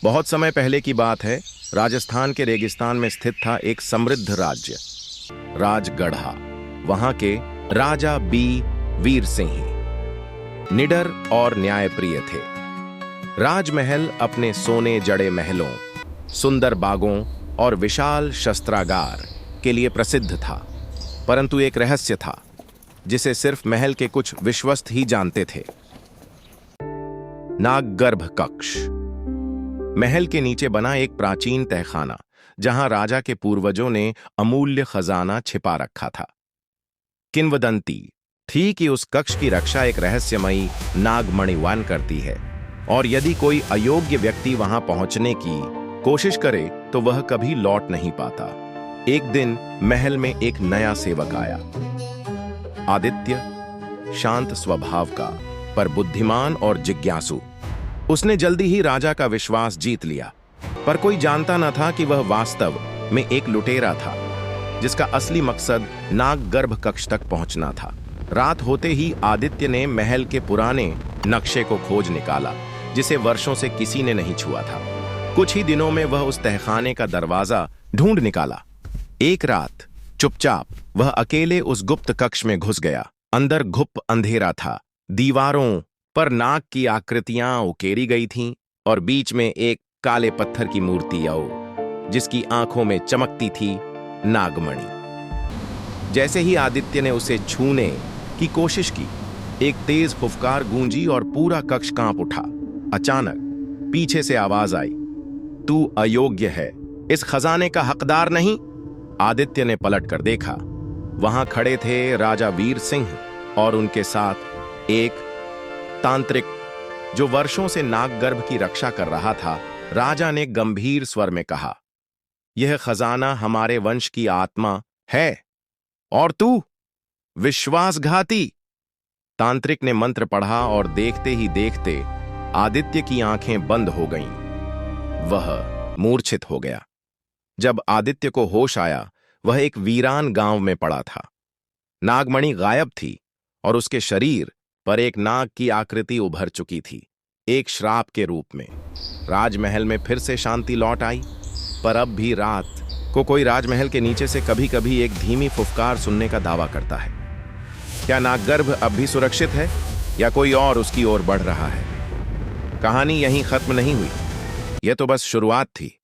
बहुत समय पहले की बात है। राजस्थान के रेगिस्तान में स्थित था एक समृद्ध राज्य, राजगढ़ा। वहां के राजा बी वीर सिंह निडर और न्यायप्रिय थे। राजमहल अपने सोने जड़े महलों, सुंदर बागों और विशाल शस्त्रागार के लिए प्रसिद्ध था। परंतु एक रहस्य था जिसे सिर्फ महल के कुछ विश्वस्त ही जानते थे। नागगर्भ कक्ष, महल के नीचे बना एक प्राचीन तहखाना जहां राजा के पूर्वजों ने अमूल्य खजाना छिपा रखा था। किंवदंती थी कि उस कक्ष की रक्षा एक रहस्यमयी नागमणिवान करती है, और यदि कोई अयोग्य व्यक्ति वहां पहुंचने की कोशिश करे तो वह कभी लौट नहीं पाता। एक दिन महल में एक नया सेवक आया। आदित्य, शांत स्वभाव का पर बुद्धिमान और जिज्ञासु। उसने जल्दी ही राजा का विश्वास जीत लिया, पर कोई जानता न था कि वह वास्तव में एक लुटेरा था जिसका असली मकसद नागगर्भ कक्ष तक पहुंचना था। रात होते ही आदित्य ने महल के पुराने नक्शे को खोज निकाला जिसे वर्षों से किसी ने नहीं छुआ था। कुछ ही दिनों में वह उस तहखाने का दरवाजा ढूंढ निकाला। एक रात चुपचाप वह अकेले उस गुप्त कक्ष में घुस गया। अंदर घुप अंधेरा था, दीवारों पर नाग की आकृतियां उकेरी गई थीं और बीच में एक काले पत्थर की मूर्ति जिसकी आंखों में चमकती थी नागमणि। जैसे ही आदित्य ने उसे छूने की कोशिश की, एक तेज फुफकार गूंजी और पूरा कक्ष कांप उठा। अचानक पीछे से आवाज आई, तू अयोग्य है, इस खजाने का हकदार नहीं। आदित्य ने पलट कर देखा। वहां खड़े थे राजा वीर सिंह और उनके साथ एक तांत्रिक जो वर्षों से नागगर्भ की रक्षा कर रहा था। राजा ने गंभीर स्वर में कहा, यह खजाना हमारे वंश की आत्मा है और तू विश्वासघाती। तांत्रिक ने मंत्र पढ़ा और देखते ही देखते आदित्य की आंखें बंद हो गईं। वह मूर्छित हो गया। जब आदित्य को होश आया, वह एक वीरान गांव में पड़ा था। नागमणि गायब थी और उसके शरीर पर एक नाग की आकृति उभर चुकी थी, एक श्राप के रूप में। राजमहल में फिर से शांति लौट आई, पर अब भी रात को कोई राजमहल के नीचे से कभी कभी एक धीमी फुफकार सुनने का दावा करता है। क्या नागगर्भ अब भी सुरक्षित है या कोई और उसकी ओर बढ़ रहा है? कहानी यहीं खत्म नहीं हुई, यह तो बस शुरुआत थी।